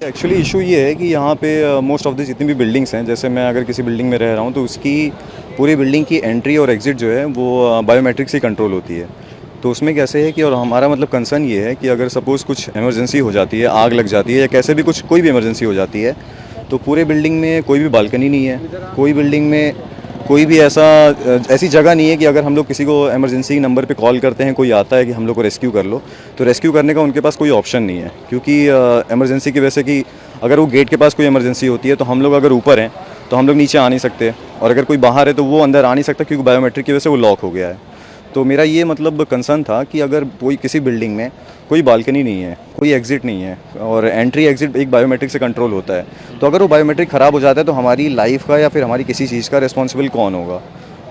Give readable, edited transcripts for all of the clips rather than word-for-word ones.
Actually issue ये है कि यहाँ पे मोस्ट ऑफ द जितनी भी बिल्डिंग्स हैं, जैसे मैं अगर किसी बिल्डिंग में रह रहा हूँ तो उसकी पूरी बिल्डिंग की एंट्री और एग्ज़िट जो है वो बायोमेट्रिक से कंट्रोल होती है। तो उसमें कैसे है कि और हमारा मतलब कंसर्न ये है कि अगर सपोज़ कुछ इमरजेंसी हो जाती है, आग लग जाती है या कैसे भी कुछ कोई भी इमरजेंसी हो जाती है, तो पूरे बिल्डिंग में कोई भी बालकनी नहीं है, कोई बिल्डिंग में कोई भी ऐसी जगह नहीं है कि अगर हम लोग किसी को इमरजेंसी नंबर पे कॉल करते हैं, कोई आता है कि हम लोग को रेस्क्यू कर लो, तो रेस्क्यू करने का उनके पास कोई ऑप्शन नहीं है। क्योंकि इमरजेंसी की वजह से कि अगर वो गेट के पास कोई इमरजेंसी होती है तो हम लोग अगर ऊपर हैं तो हम लोग नीचे आ नहीं सकते, और अगर कोई बाहर है तो वो अंदर आ नहीं सकता क्योंकि बायोमेट्रिक की वजह से वो लॉक हो गया है। तो मेरा ये मतलब कंसर्न था कि अगर कोई किसी बिल्डिंग में कोई बालकनी नहीं है, कोई एग्ज़िट नहीं है और एंट्री एग्ज़िट एक बायोमेट्रिक से कंट्रोल होता है, तो अगर वो बायोमेट्रिक ख़राब हो जाता है तो हमारी लाइफ का या फिर हमारी किसी चीज़ का रिस्पॉन्सिबल कौन होगा?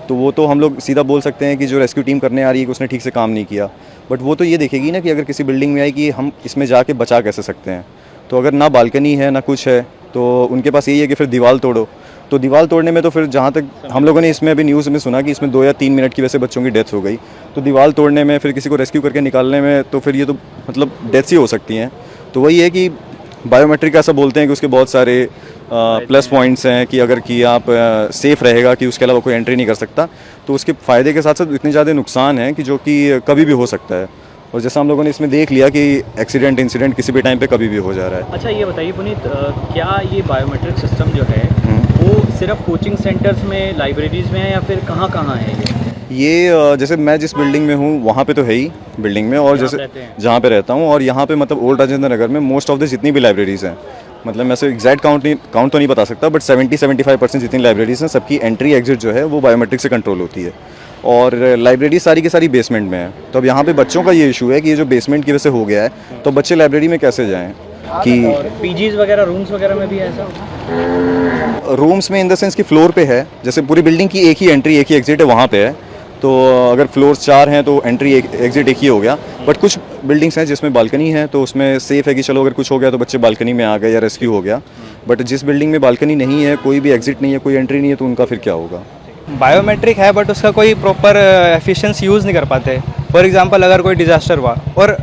तो वो तो हम लोग सीधा बोल सकते हैं कि जो रेस्क्यू टीम करने आ रही है कि उसने ठीक से काम नहीं किया, बट वो तो ये देखेगी ना कि अगर किसी बिल्डिंग में आए कि हम इसमें जाके बचा कैसे सकते हैं। तो अगर ना बालकनी है ना कुछ है तो उनके पास यही है कि फिर दीवार तोड़ो। तो दीवार तोड़ने में तो फिर जहाँ तक हम लोगों ने इसमें अभी न्यूज़ में सुना कि इसमें 2 या 3 मिनट की वजह से बच्चों की डेथ हो गई। तो दीवार तोड़ने में फिर किसी को रेस्क्यू करके निकालने में तो फिर ये तो मतलब डेथ्स ही हो सकती हैं। तो वही है कि बायोमेट्रिक ऐसा बोलते हैं कि उसके बहुत सारे प्लस पॉइंट्स हैं कि अगर कि आप सेफ़ रहेगा कि उसके अलावा कोई एंट्री नहीं कर सकता, तो उसके फ़ायदे के साथ साथ इतने ज़्यादा नुकसान हैं कि जो कि कभी भी हो सकता है। और जैसा हम लोगों ने इसमें देख लिया कि एक्सीडेंट इंसिडेंट किसी भी टाइम पे कभी भी हो जा रहा है। अच्छा, ये बताइए पुनीत, क्या ये बायोमेट्रिक सिस्टम जो है वो सिर्फ कोचिंग सेंटर्स में, लाइब्रेरीज़ में है या फिर कहाँ कहाँ है ये जैसे मैं जिस बिल्डिंग में हूँ वहाँ पे तो है ही बिल्डिंग में, और जैसे जहाँ पे रहता हूँ, और यहाँ पे मतलब ओल्ड राजेंद्र नगर में मोस्ट ऑफ द जितनी भी लाइब्रेरीज़ हैं, मतलब मैं से एग्जैक्ट काउंट तो नहीं बता सकता, बट 70-75% जितनी लाइब्रेरीज़ हैं सबकी एंट्री एग्जिट जो है वो बायोमेट्रिक से कंट्रोल होती है। और लाइब्रेरी सारी की सारी बेसमेंट में है। तो अब यहाँ पे बच्चों का ये इशू है कि ये जो बेसमेंट की वजह से हो गया है, तो बच्चे लाइब्रेरी में कैसे जाएँ कि पीजीज वगैरह, रूम्स वगैरह में भी ऐसा? रूम्स में इन द सेंस कि फ्लोर पे है, जैसे पूरी बिल्डिंग की एक ही एंट्री एक ही एग्जिट है वहाँ पे है, तो अगर फ्लोर्स 4 हैं तो एंट्री एग्जिट एक ही हो गया। बट कुछ बिल्डिंग्स हैं जिसमें बालकनी है तो उसमें सेफ़ है कि चलो अगर कुछ हो गया तो बच्चे बालकनी में आ गए या रेस्क्यू हो गया। बट जिस बिल्डिंग में बालकनी नहीं है, कोई भी एग्जिट नहीं है, कोई एंट्री नहीं है, तो उनका फिर क्या होगा? बायोमेट्रिक है बट उसका कोई प्रॉपर एफिशिएंसी यूज़ नहीं कर पाते। फॉर एग्जांपल अगर कोई डिज़ास्टर हुआ, और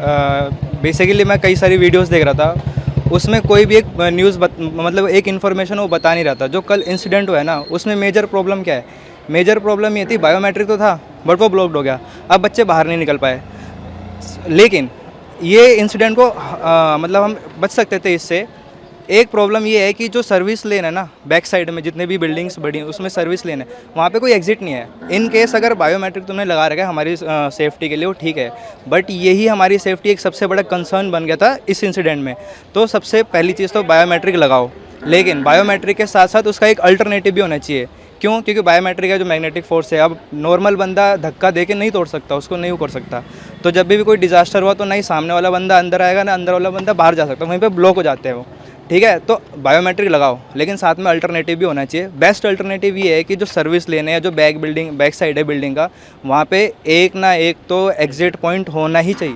बेसिकली मैं कई सारी वीडियोस देख रहा था, उसमें कोई भी एक न्यूज़ मतलब एक इन्फॉर्मेशन वो बता नहीं रहा था। जो कल इंसिडेंट हुआ है ना, उसमें मेजर प्रॉब्लम क्या है? मेजर प्रॉब्लम ये थी, बायोमेट्रिक तो था बट वो ब्लॉक्ड हो गया, अब बच्चे बाहर नहीं निकल पाए। लेकिन ये इंसिडेंट को मतलब हम बच सकते थे इससे। एक प्रॉब्लम ये है कि जो सर्विस लेन है ना, बैक साइड में जितने भी बिल्डिंग्स बड़ी हैं उसमें सर्विस लेन है, वहाँ पे कोई एग्जिट नहीं है। इन केस अगर बायोमेट्रिक तुमने लगा रखा है हमारी सेफ्टी के लिए, वो ठीक है, बट यही हमारी सेफ्टी एक सबसे बड़ा कंसर्न बन गया था इस इंसिडेंट में। तो सबसे पहली चीज़ तो बायोमेट्रिक लगाओ, लेकिन बायोमेट्रिक के साथ साथ उसका एक अल्टरनेटिव भी होना चाहिए। क्यों? क्योंकि बायोमेट्रिक का जो मैग्नेटिक फोर्स है, अब नॉर्मल बंदा धक्का दे के नहीं तोड़ सकता, उसको नहीं कर सकता। तो जब भी कोई डिजास्टर हुआ तो नहीं सामने वाला बंदा अंदर आएगा ना अंदर वाला बंदा बाहर जा सकता, वहीं पे ब्लॉक हो जाते हैं वो। ठीक है, तो बायोमेट्रिक लगाओ, लेकिन साथ में अल्टरनेटिव भी होना चाहिए। बेस्ट अल्टरनेटिव ये है कि जो सर्विस लेने या जो बैक साइड है बिल्डिंग का, वहाँ पे एक ना एक तो एग्जिट पॉइंट होना ही चाहिए।